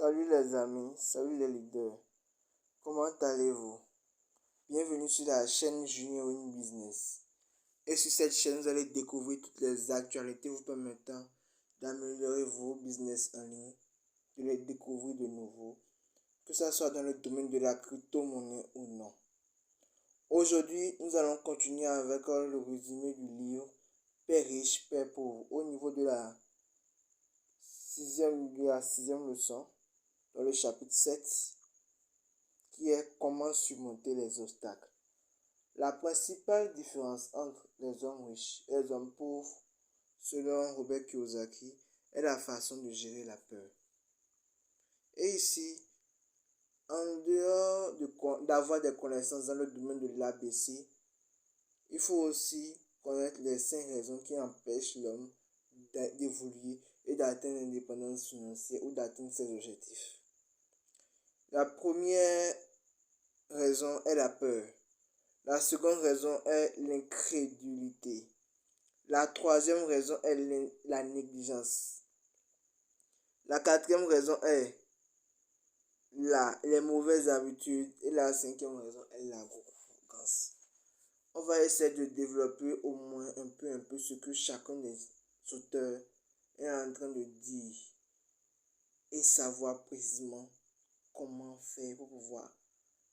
Salut les amis, salut les leaders. Comment allez-vous? Bienvenue sur la chaîne Junior in Business. Et sur cette chaîne, vous allez découvrir toutes les actualités vous permettant d'améliorer vos business en ligne, de les découvrir de nouveau, que ce soit dans le domaine de la crypto-monnaie ou non. Aujourd'hui, nous allons continuer avec le résumé du livre Père riche, Père pauvre, au niveau de la sixième leçon, dans le chapitre 7, qui est comment surmonter les obstacles. La principale différence entre les hommes riches et les hommes pauvres, selon Robert Kiyosaki, est la façon de gérer la peur. Et ici, en dehors d'avoir des connaissances dans le domaine de l'ABC, il faut aussi connaître les 5 raisons qui empêchent l'homme d'évoluer et d'atteindre l'indépendance financière ou d'atteindre ses objectifs. La première raison est la peur. La seconde raison est l'incrédulité. La troisième raison est la négligence. La quatrième raison est les mauvaises habitudes. Et la cinquième raison est l'arrogance. On va essayer de développer au moins un peu ce que chacun des auteurs est en train de dire et savoir précisément comment faire pour pouvoir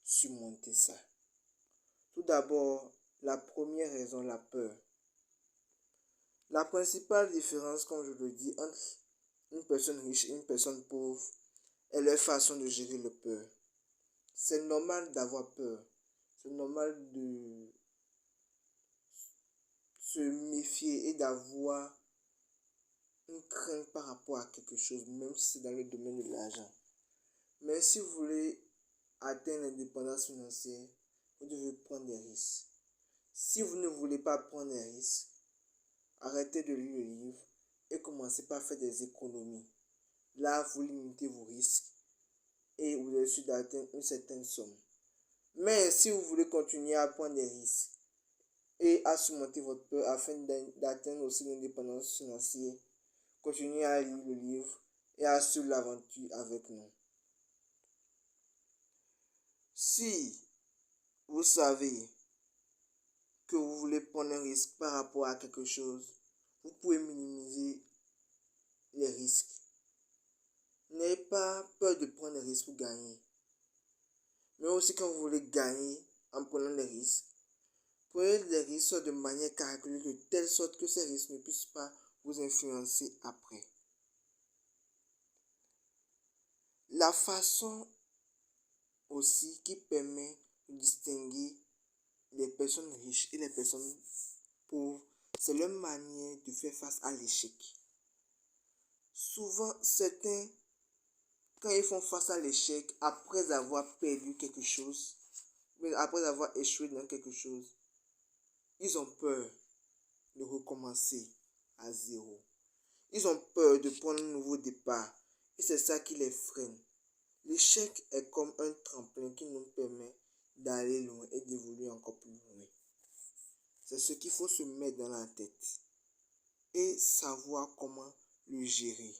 surmonter ça. Tout d'abord, la première raison, la peur. La principale différence, comme je le dis, entre une personne riche et une personne pauvre est leur façon de gérer la peur. C'est normal d'avoir peur. C'est normal de se méfier et d'avoir une crainte par rapport à quelque chose, même si c'est dans le domaine de l'argent. Mais si vous voulez atteindre l'indépendance financière, vous devez prendre des risques. Si vous ne voulez pas prendre des risques, arrêtez de lire le livre et commencez par faire des économies. Là, vous limitez vos risques et vous êtes sûr d'atteindre une certaine somme. Mais si vous voulez continuer à prendre des risques et à surmonter votre peur afin d'atteindre aussi l'indépendance financière, continuez à lire le livre et à suivre l'aventure avec nous. Si vous savez que vous voulez prendre un risque par rapport à quelque chose, vous pouvez minimiser les risques. N'ayez pas peur de prendre des risques pour gagner. Mais aussi quand vous voulez gagner en prenant des risques, prenez des risques de manière calculée de telle sorte que ces risques ne puissent pas vous influencer après. La façon aussi qui permet de distinguer les personnes riches et les personnes pauvres, c'est leur manière de faire face à l'échec. Souvent, certains, quand ils font face à l'échec, après avoir perdu quelque chose, après avoir échoué dans quelque chose, ils ont peur de recommencer à zéro. Ils ont peur de prendre un nouveau départ. Et c'est ça qui les freine. L'échec est comme un tremplin qui nous permet d'aller loin et d'évoluer encore plus loin. C'est ce qu'il faut se mettre dans la tête et savoir comment le gérer.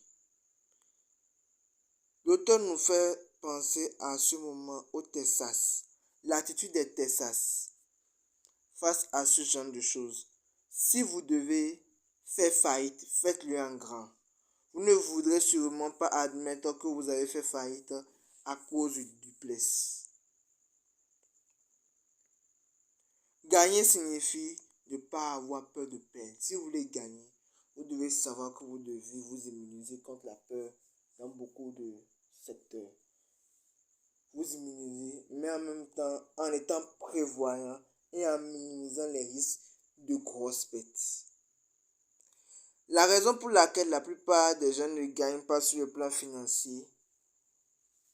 L'auteur nous fait penser à ce moment au Texas. L'attitude des Texas face à ce genre de choses. Si vous devez faire faillite, faites-le en grand. Vous ne voudrez sûrement pas admettre que vous avez fait faillite à cause du duplex. Gagner signifie ne pas avoir peur de perdre. Si vous voulez gagner, vous devez savoir que vous devez vous immuniser contre la peur dans beaucoup de secteurs. Vous immuniser, mais en même temps en étant prévoyant et en minimisant les risques de grosses pertes. La raison pour laquelle la plupart des gens ne gagnent pas sur le plan financier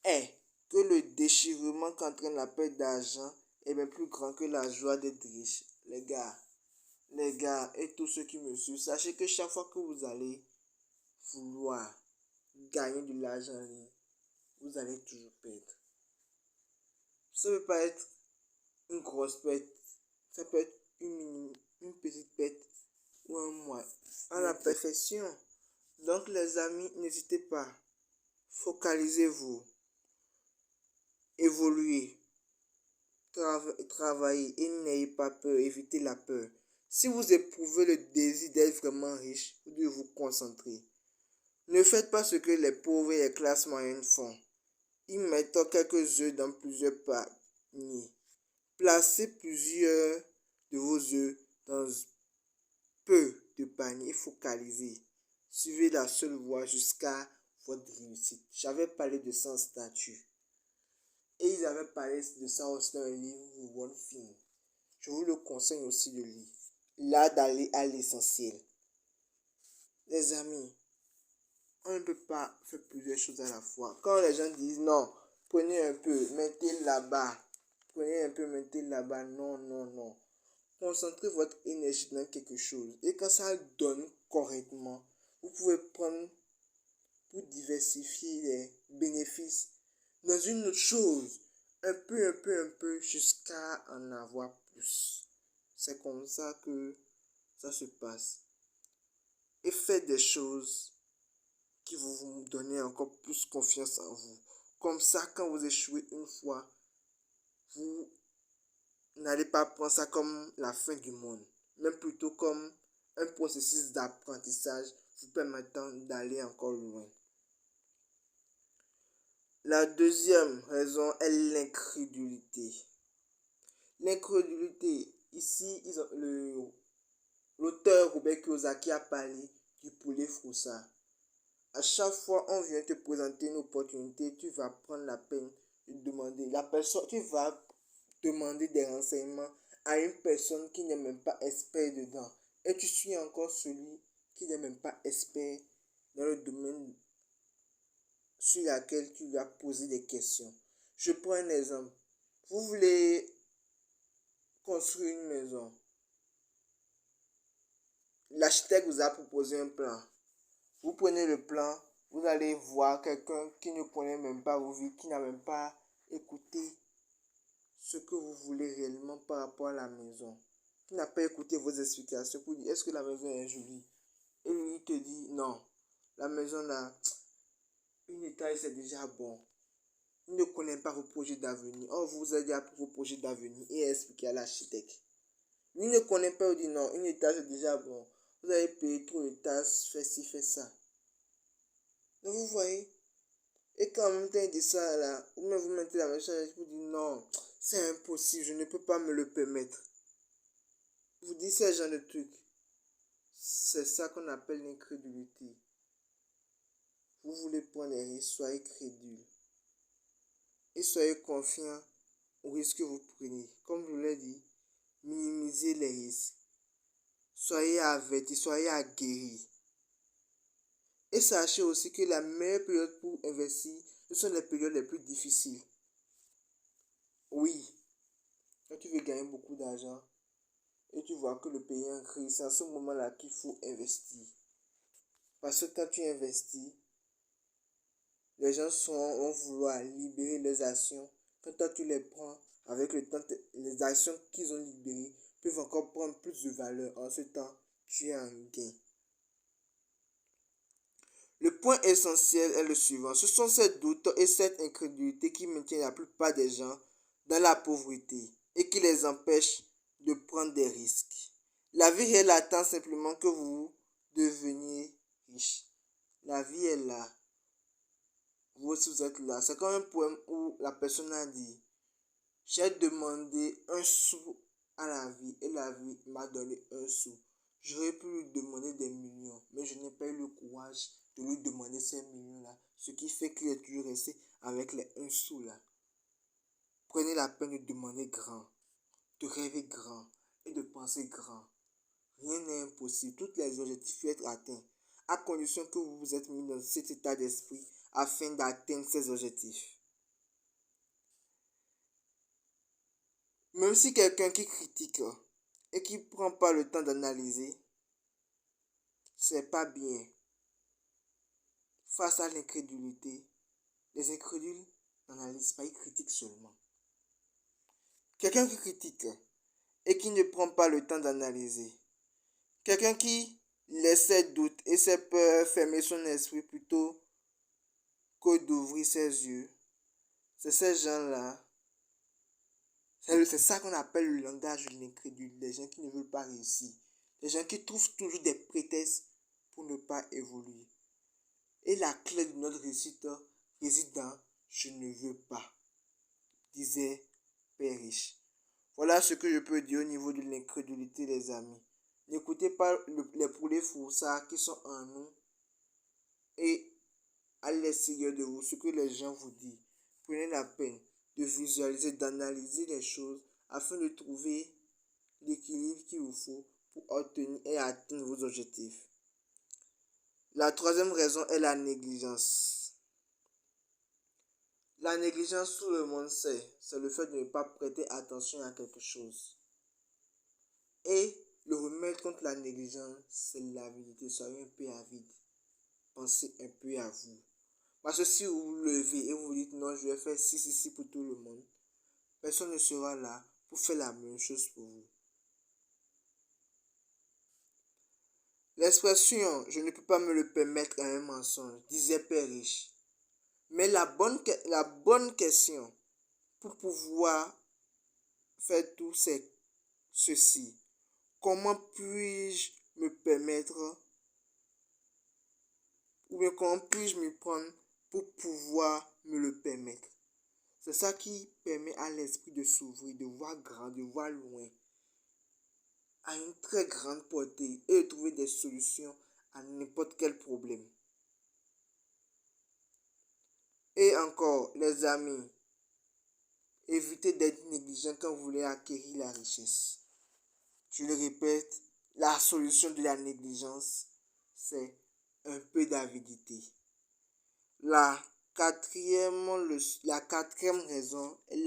est que le déchirement qu'entraîne la perte d'argent est bien plus grand que la joie d'être riche. Les gars et tous ceux qui me suivent, sachez que chaque fois que vous allez vouloir gagner de l'argent en ligne, vous allez toujours perdre. Ça ne peut pas être une grosse perte, ça peut être une petite perte ou un mois à la perfection. Donc les amis, n'hésitez pas, Focalisez-vous, évoluez, travaillez et n'ayez pas peur, évitez la peur. Si vous éprouvez le désir d'être vraiment riche, vous devez vous concentrer. Ne faites pas ce que les pauvres et les classes moyennes font. Ils mettent quelques œufs dans plusieurs paniers. Placez plusieurs de vos œufs dans peu de paniers et focalisez. Suivez la seule voie jusqu'à votre réussite. J'avais parlé de 100 statuts. Et ils avaient parlé de ça aussi dans le livre One Thing. Je vous le conseille aussi de lire. Là, d'aller à l'essentiel. Les amis, on ne peut pas faire plusieurs choses à la fois. Quand les gens disent non, prenez un peu, mettez là-bas. Prenez un peu, mettez là-bas. Non, non, non. Concentrez votre énergie dans quelque chose. Et quand ça donne correctement, vous pouvez prendre pour diversifier les bénéfices dans une autre chose. Un peu, jusqu'à en avoir plus. C'est comme ça que ça se passe. Et faites des choses qui vont vous donner encore plus confiance en vous. Comme ça, quand vous échouez une fois, vous n'allez pas prendre ça comme la fin du monde, mais plutôt comme un processus d'apprentissage vous permettant d'aller encore loin. La deuxième raison est l'incrédulité. L'incrédulité, ici, l'auteur Robert Kiyosaki a parlé du poulet froussard. À chaque fois on vient te présenter une opportunité, tu vas prendre la peine de demander. Tu vas demander des renseignements à une personne qui n'est même pas expert dedans. Et tu suis encore celui qui n'est même pas expert dans le domaine sur lequel tu lui as posé des questions. Je prends un exemple. Vous voulez construire une maison. L'architecte vous a proposé un plan. Vous prenez le plan, vous allez voir quelqu'un qui ne connaît même pas vos vies, qui n'a même pas écouté ce que vous voulez réellement par rapport à la maison, qui n'a pas écouté vos explications pour dire est-ce que la maison est jolie. Et lui il te dit non, la maison là, une étage c'est déjà bon. Il ne connaît pas vos projets d'avenir. Or, vous avez appris vos projets d'avenir et expliqué à l'architecte. Lui ne connaît pas, il dit non, une étage c'est déjà bon. Vous avez payé trop de taxes, fais ci, fais ça. Donc vous voyez, et quand en même temps il dit ça là, ou même vous mettez la même chose, vous dites non, c'est impossible, je ne peux pas me le permettre. Vous dites ce genre de truc. C'est ça qu'on appelle l'incrédulité. Vous voulez prendre les risques, soyez crédule. Et soyez confiant au risque que vous prenez. Comme je vous l'ai dit, minimisez les risques. Soyez avertis, soyez aguerris. Et sachez aussi que la meilleure période pour investir, ce sont les périodes les plus difficiles. Oui, quand tu veux gagner beaucoup d'argent et tu vois que le pays est en crise, c'est à ce moment-là qu'il faut investir. Parce que quand tu investis, les gens vont vouloir libérer leurs actions. Quand toi tu les prends, avec le temps, les actions qu'ils ont libérées peuvent encore prendre plus de valeur. En ce temps, tu es en gain. Le point essentiel est le suivant. Ce sont ces doutes et cette incrédulité qui maintiennent la plupart des gens dans la pauvreté et qui les empêchent de prendre des risques. La vie réelle attend simplement que vous deveniez riche. La vie est là. Vous aussi vous êtes là. C'est comme un poème où la personne a dit: j'ai demandé un sou à la vie et la vie m'a donné un sou. J'aurais pu lui demander des millions, mais je n'ai pas eu le courage de lui demander ces millions-là. Ce qui fait qu'il est toujours resté avec les un sou là. Prenez la peine de demander grand, de rêver grand et de penser grand. Rien n'est impossible. Tous les objectifs peuvent être atteints, à condition que vous vous êtes mis dans cet état d'esprit afin d'atteindre ces objectifs. Même si quelqu'un qui critique et qui ne prend pas le temps d'analyser, c'est pas bien. Face à l'incrédulité, les incrédules n'analysent pas, ils critiquent seulement. Quelqu'un qui critique et qui ne prend pas le temps d'analyser, quelqu'un qui laisse ses doutes et ses peurs fermer son esprit plutôt que d'ouvrir ses yeux. C'est ces gens-là. C'est ça qu'on appelle le langage de l'incrédule. Les gens qui ne veulent pas réussir. Les gens qui trouvent toujours des prétextes pour ne pas évoluer. Et la clé de notre réussite réside dans je ne veux pas, disait Père Riche. Voilà ce que je peux dire au niveau de l'incrédulité, les amis. N'écoutez pas les poulets foursards qui sont en nous et à l'extérieur de vous, ce que les gens vous disent. Prenez la peine de visualiser, d'analyser les choses afin de trouver l'équilibre qu'il vous faut pour obtenir et atteindre vos objectifs. La troisième raison est la négligence. La négligence, tout le monde sait, c'est le fait de ne pas prêter attention à quelque chose. Et le remède contre la négligence, c'est l'avidité. Soyez un peu avide. Pensez un peu à vous. Parce que si vous vous levez et vous dites non, je vais faire ci pour tout le monde, personne ne sera là pour faire la même chose pour vous. L'expression je ne peux pas me le permettre est un mensonge, disait Père Riche. Mais la bonne question pour pouvoir faire tout c'est ceci. Comment puis-je me permettre ou bien comment puis-je m'y prendre pour pouvoir me le permettre? C'est ça qui permet à l'esprit de s'ouvrir, de voir grand, de voir loin, à une très grande portée et de trouver des solutions à n'importe quel problème. Et encore, les amis, évitez d'être négligent quand vous voulez acquérir la richesse. Je le répète, la solution de la négligence, c'est un peu d'avidité. La quatrième raison est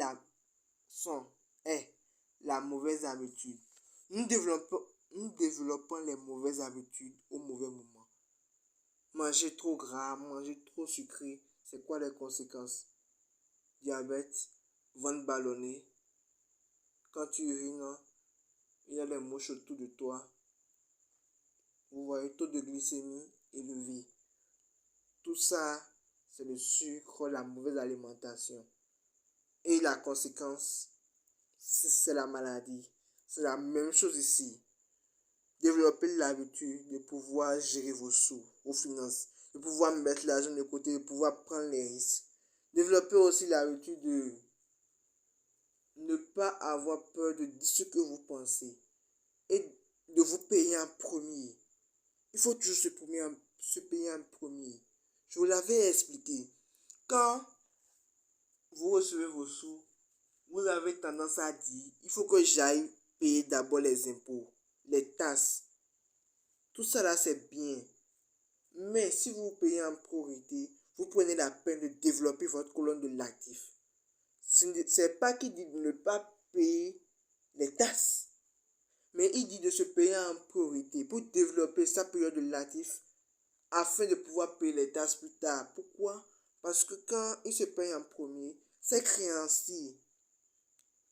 la mauvaise habitude. Nous développons les mauvaises habitudes au mauvais moment. Manger trop gras, manger trop sucré, c'est quoi les conséquences? Diabète, ventre ballonné. Quand tu urines, il y a les mouches autour de toi. Vous voyez, taux de glycémie élevé. Tout ça, c'est le sucre, la mauvaise alimentation. Et la conséquence, c'est la maladie. C'est la même chose ici. Développez l'habitude de pouvoir gérer vos sous, vos finances, de pouvoir mettre l'argent de côté, de pouvoir prendre les risques. Développez aussi l'habitude de ne pas avoir peur de dire ce que vous pensez et de vous payer en premier. Il faut toujours se payer en premier. Je vous l'avais expliqué. Quand vous recevez vos sous, vous avez tendance à dire, il faut que j'aille payer d'abord les impôts, les taxes. Tout ça là, c'est bien. Mais si vous payez en priorité, vous prenez la peine de développer votre colonne de l'actif. Ce n'est pas qu'il dit de ne pas payer les taxes, mais il dit de se payer en priorité pour développer sa période de l'actif afin de pouvoir payer les taxes plus tard. Pourquoi? Parce que quand il se paye en premier, ses créanciers,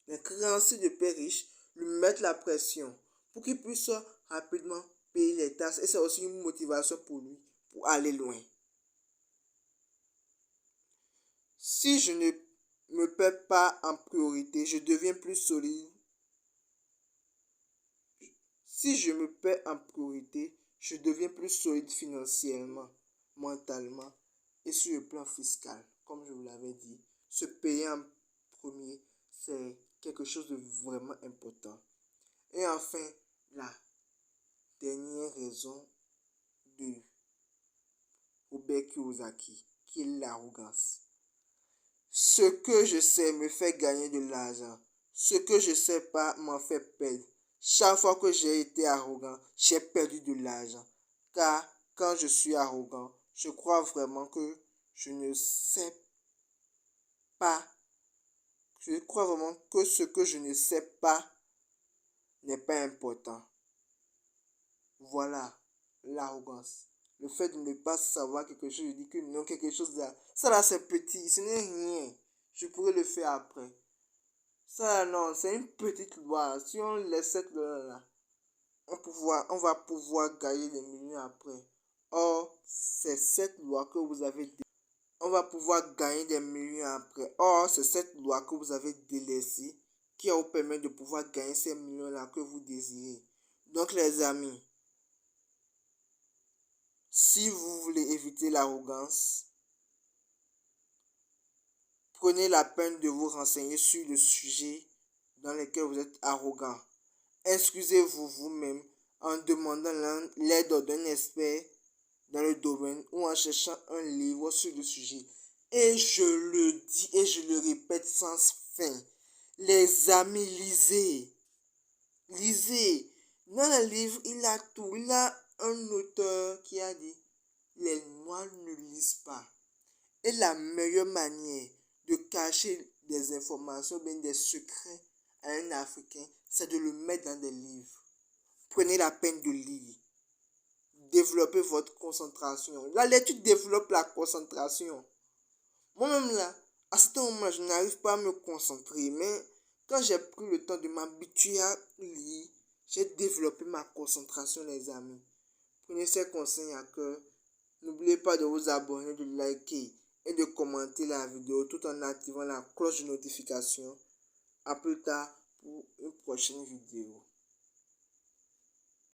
les créanciers de Père Riche, lui mettent la pression pour qu'il puisse rapidement payer les taxes. Et c'est aussi une motivation pour lui pour aller loin. Si je ne me paie pas en priorité, je deviens plus solide. Si je me paie en priorité, je deviens plus solide financièrement, mentalement et sur le plan fiscal. Comme je vous l'avais dit, se payer en premier, c'est quelque chose de vraiment important. Et enfin, la dernière raison de Robert Kiyosaki, qui est l'arrogance. Ce que je sais me fait gagner de l'argent. Ce que je sais pas m'en fait perdre. Chaque fois que j'ai été arrogant, j'ai perdu de l'argent. Car quand je suis arrogant, je crois vraiment que je ne sais pas. Je crois vraiment que ce que je ne sais pas n'est pas important. Voilà l'arrogance. Le fait de ne pas savoir quelque chose, je dis que non, quelque chose là. Ça là, c'est petit, ce n'est rien. Je pourrais le faire après. Ça, non, c'est une petite loi. Si on laisse cette loi-là, on va pouvoir gagner des millions après. Or, c'est cette loi que vous avez. on va pouvoir gagner des millions après. Or, c'est cette loi que vous avez délaissée qui va vous permettre de pouvoir gagner ces millions-là que vous désirez. Donc, les amis, si vous voulez éviter l'arrogance, prenez la peine de vous renseigner sur le sujet dans lequel vous êtes arrogant. Excusez-vous vous-même en demandant l'aide d'un expert dans le domaine ou en cherchant un livre sur le sujet. Et je le dis et je le répète sans fin. Les amis, lisez. Lisez. Dans le livre, il a tout. Il a un auteur qui a dit, les Noirs ne lisent pas. Et la meilleure manière de cacher des informations, bien des secrets à un Africain, c'est de le mettre dans des livres. Prenez la peine de lire. Développez votre concentration. La lecture développe la concentration. Moi-même là, à ce moment, je n'arrive pas à me concentrer. Mais quand j'ai pris le temps de m'habituer à lire, j'ai développé ma concentration, les amis. Prenez ces conseils à cœur. N'oubliez pas de vous abonner, de liker et de commenter la vidéo tout en activant la cloche de notification. À plus tard pour une prochaine vidéo.